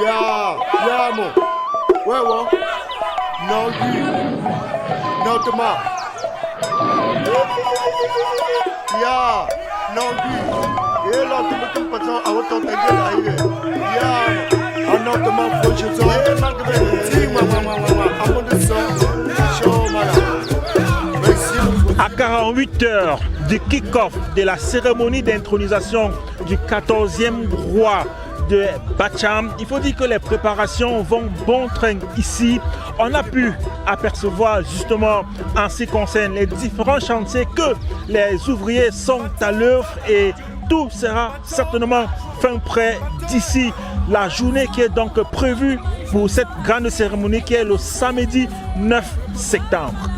Ya mo. Wewo. No you. No tama. Ya. No you. Et là, tu me passes à votre tête. Ya. I know the motherfuckers so. À 48 heures du kick-off de la cérémonie d'intronisation du 14e roi de Bacham, il faut dire que les préparations vont bon train ici. On a pu apercevoir justement en ce qui concerne les différents chantiers que les ouvriers sont à l'œuvre et tout sera certainement fin prêt d'ici la journée qui est donc prévue pour cette grande cérémonie qui est le samedi 9 septembre.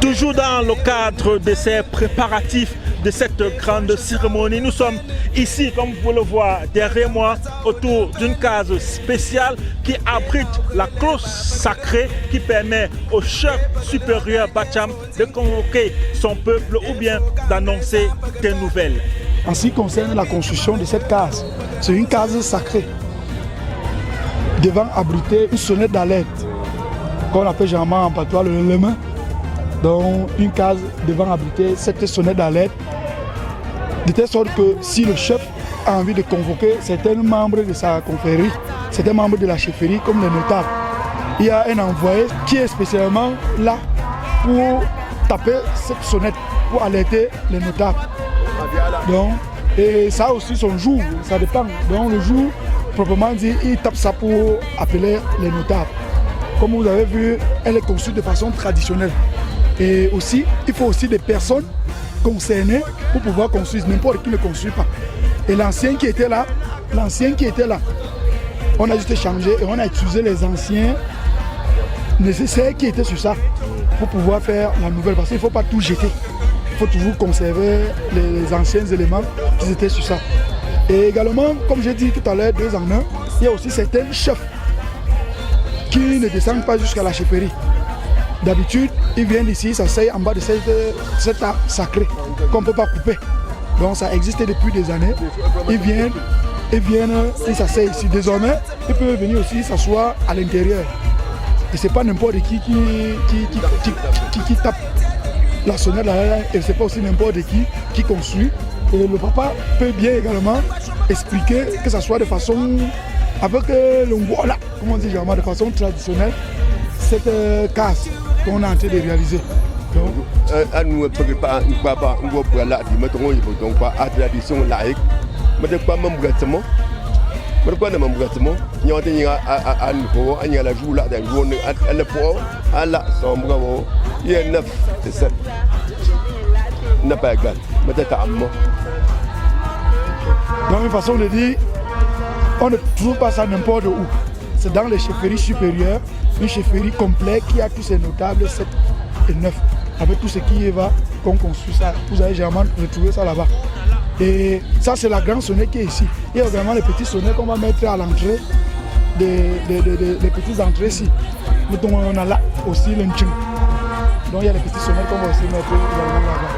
Toujours dans le cadre de ces préparatifs de cette grande cérémonie, nous sommes ici, comme vous pouvez le voir derrière moi, autour d'une case spéciale qui abrite la cloche sacrée qui permet au chef supérieur Bacham de convoquer son peuple ou bien d'annoncer des nouvelles. En ce qui concerne la construction de cette case, c'est une case sacrée devant abriter une sonnette d'alerte qu'on appelle généralement en patois le lendemain. Donc une case devant abriter cette sonnette d'alerte de telle sorte que si le chef a envie de convoquer certains membres de sa confrérie, certains membres de la chefferie comme les notables, il y a un envoyé qui est spécialement là pour taper cette sonnette, pour alerter les notables. Donc, et ça a aussi son jour, ça dépend. Donc le jour, proprement dit, il tape ça pour appeler les notables. Comme vous avez vu, elle est conçue de façon traditionnelle. Et aussi, il faut aussi des personnes concernées pour pouvoir construire. N'importe qui ne construit pas. Et l'ancien qui était là, on a juste changé et on a utilisé les anciens nécessaires qui étaient sur ça pour pouvoir faire la nouvelle. Parce qu'il ne faut pas tout jeter. Il faut toujours conserver les anciens éléments qui étaient sur ça. Et également, comme j'ai dit tout à l'heure, 2 en 1, il y a aussi certains chefs qui ne descendent pas jusqu'à la chefferie. D'habitude, ils viennent ici, s'asseyent en bas de cet arbre sacré qu'on ne peut pas couper. Donc ça existait depuis des années. Ils viennent, ils s'asseyent ici. Désormais, ils peuvent venir aussi s'asseoir à l'intérieur. Et ce n'est pas n'importe qui tape la sonnette là, et ce n'est pas aussi n'importe qui construit. Et le papa peut bien également expliquer que ça soit de façon, avec le voilà, comme on dit généralement, de façon traditionnelle, cette case qu'on est en train de réaliser. Nous ne pouvons pas la tradition laïque. Mais de quoi même bâtiment? Mais quoi même bâtiment? Il y a un niveau, il y a la joue là, d'un jour, à la fois, à la sombre, il y a 9, c'est ça. N'a pas égal, mais c'est un mot. Donc, une façon de dire, on ne trouve pas ça n'importe où. C'est dans les chefferies supérieures, une chefferie complète qui a tous ses notables 7 et 9, avec tout ce qui va qu'on construit ça. Vous allez généralement retrouver ça là-bas. Et ça, c'est la grande sonnette qui est ici. Il y a vraiment les petits sonnets qu'on va mettre à l'entrée, des petites entrées ici. Mettons, on a là aussi l'enching. Donc il y a les petits sonnets qu'on va aussi mettre également là-bas.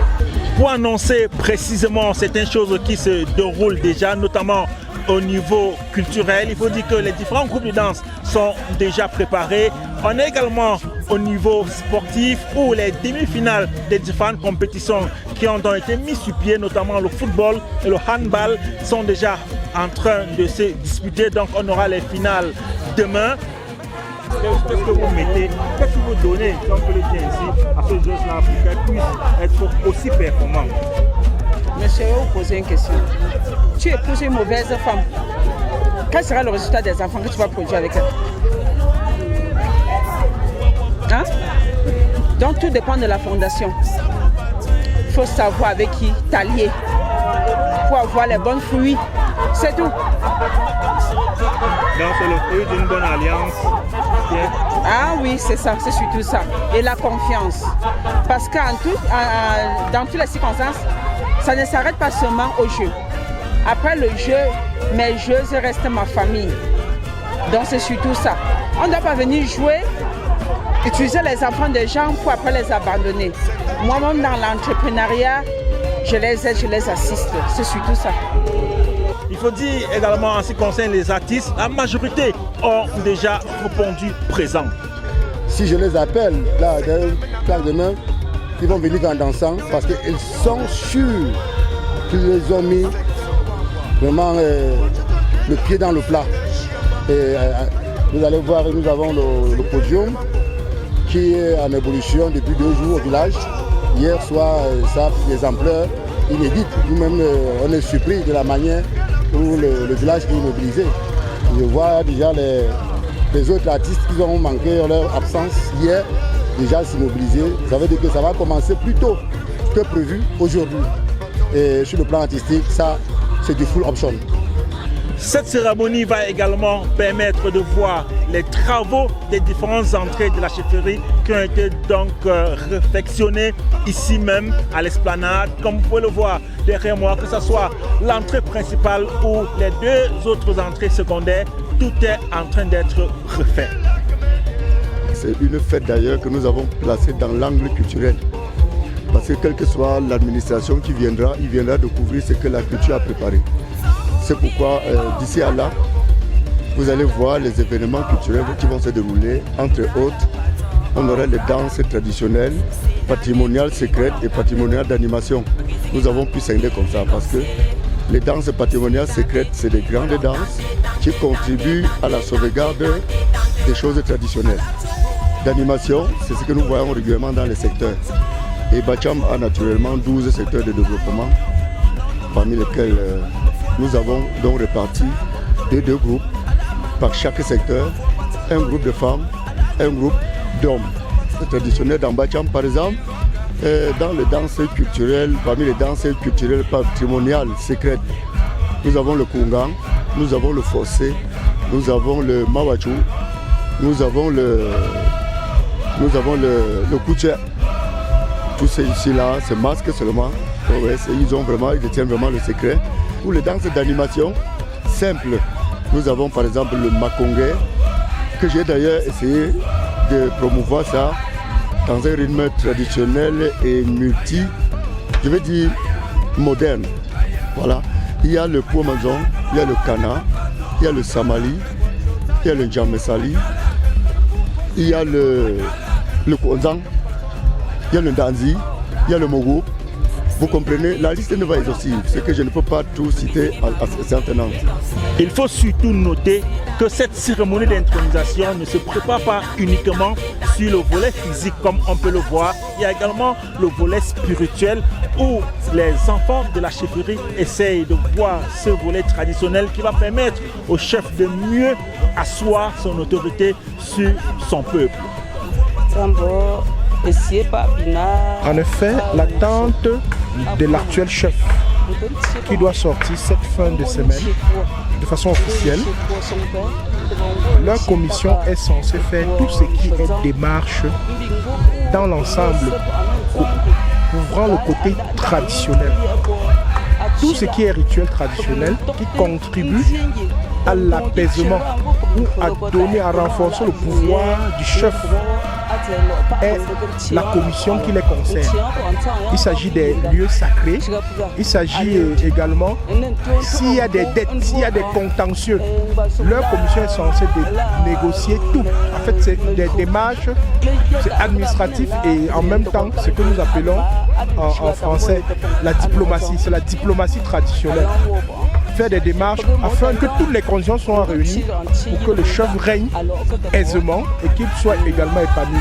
Pour annoncer précisément certaines choses qui se déroulent déjà, notamment au niveau culturel, il faut dire que les différents groupes de danse sont déjà préparés. On est également au niveau sportif où les demi-finales des différentes compétitions qui ont été mises sur pied, notamment le football et le handball, sont déjà en train de se disputer. Donc on aura les finales demain. Qu'est-ce que vous mettez, qu'est-ce que vous donnez, si on peut le dire ici, à ce jeu-là pour qu'elle puisse être aussi performante? Monsieur, je vais vous poser une question. Tu épouses une mauvaise femme. Quel sera le résultat des enfants que tu vas produire avec elle? Hein? Donc tout dépend de la fondation. Il faut savoir avec qui t'allier pour avoir les bons fruits. C'est tout. Donc c'est le fruit d'une bonne alliance. Ah oui, c'est ça, c'est surtout ça. Et la confiance. Parce que dans toutes les circonstances, ça ne s'arrête pas seulement au jeu. Après le jeu, mes jeux restent ma famille. Donc c'est surtout ça. On ne doit pas venir jouer, utiliser les enfants des gens pour après les abandonner. Moi-même dans l'entrepreneuriat, je les aide, je les assiste. C'est surtout ça. Il faut dire également en ce qui concerne les artistes, la majorité ont déjà répondu présent. Si je les appelle, là, d'un demain, ils vont venir en dansant parce qu'ils sont sûrs qu'ils ont mis vraiment le pied dans le plat. Et vous allez voir, nous avons le podium qui est en évolution depuis 2 jours au village. Hier soir, ça a pris des ampleurs inédites. Nous-mêmes, on est surpris de la manière où le village est mobilisé. Je vois déjà les autres artistes qui ont manqué leur absence hier, déjà s'immobiliser. Ça veut dire que ça va commencer plus tôt que prévu aujourd'hui. Et sur le plan artistique, ça, c'est du full option. Cette cérémonie va également permettre de voir les travaux des différentes entrées de la chefferie qui ont été donc réfectionnés ici même à l'esplanade. Comme vous pouvez le voir derrière moi, que ce soit l'entrée principale ou les 2 autres entrées secondaires, tout est en train d'être refait. C'est une fête d'ailleurs que nous avons placée dans l'angle culturel. Parce que quelle que soit l'administration qui viendra, il viendra découvrir ce que la culture a préparé. C'est pourquoi d'ici à là, vous allez voir les événements culturels qui vont se dérouler. Entre autres, on aura les danses traditionnelles, patrimoniales secrètes et patrimoniales d'animation. Nous avons pu scinder comme ça parce que les danses patrimoniales secrètes, c'est des grandes danses qui contribuent à la sauvegarde des choses traditionnelles. D'animation, c'est ce que nous voyons régulièrement dans les secteurs. Et Bacham a naturellement 12 secteurs de développement, parmi lesquels nous avons donc réparti 2 groupes par chaque secteur, un groupe de femmes, un groupe d'hommes. C'est traditionnel dans Bacham par exemple, dans les danses culturelles, parmi les danses culturelles patrimoniales secrètes, nous avons le Kungang, nous avons le Fossé, nous avons le Mawachu, nous avons le Kouché. Tous ces ici-là, c'est masque seulement. Ouais, ils détiennent vraiment le secret. Pour les danses d'animation simples, nous avons par exemple le Makongé, que j'ai d'ailleurs essayé de promouvoir ça dans un rythme traditionnel et je vais dire moderne. Voilà. Il y a le Kouamazon, il y a le Kana, il y a le Samali, il y a le Djamesali, il y a le Konzang, il y a le Danzi, il y a le Mogo. Vous comprenez, la liste n'est pas exhaustive, c'est que je ne peux pas tout citer à certains noms. Il faut surtout noter que cette cérémonie d'intronisation ne se prépare pas uniquement sur le volet physique comme on peut le voir. Il y a également le volet spirituel où les enfants de la chefferie essayent de voir ce volet traditionnel qui va permettre au chef de mieux asseoir son autorité sur son peuple. En effet, l'attente de l'actuel chef qui doit sortir cette fin de semaine de façon officielle, leur commission est censée faire tout ce qui est démarche dans l'ensemble couvrant le côté traditionnel. Tout ce qui est rituel traditionnel qui contribue à l'apaisement ou à donner, à renforcer le pouvoir du chef est la commission qui les concerne. Il s'agit des lieux sacrés, il s'agit également, s'il y a des dettes, s'il y a des contentieux, leur commission est censée négocier tout. En fait, c'est des démarches, c'est administratif et en même temps, ce que nous appelons en français la diplomatie, c'est la diplomatie traditionnelle. Faire des démarches afin que toutes les conditions soient réunies pour que le chef règne aisément et qu'il soit également épanoui.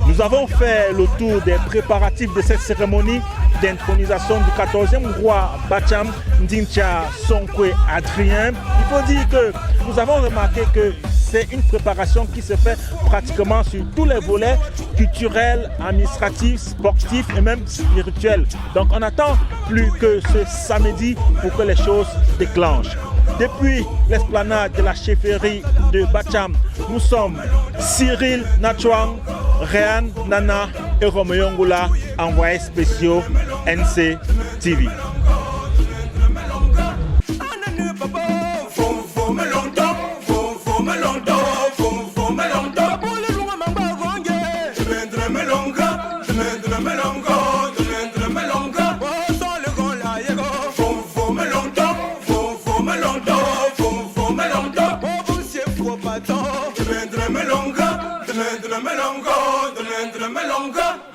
Nous avons fait le tour des préparatifs de cette cérémonie d'intronisation du 14e roi Bacham Ndincha Sonkwe Adrien. Il faut dire que nous avons remarqué que c'est une préparation qui se fait pratiquement sur tous les volets culturels, administratifs, sportifs et même spirituels. Donc on n'attend plus que ce samedi pour que les choses déclenchent. Depuis l'esplanade de la chefferie de Bacham, nous sommes Cyril Nachouang Réan, Nana et Roméo Ngoula, envoyés spéciaux NCTV. Melonga.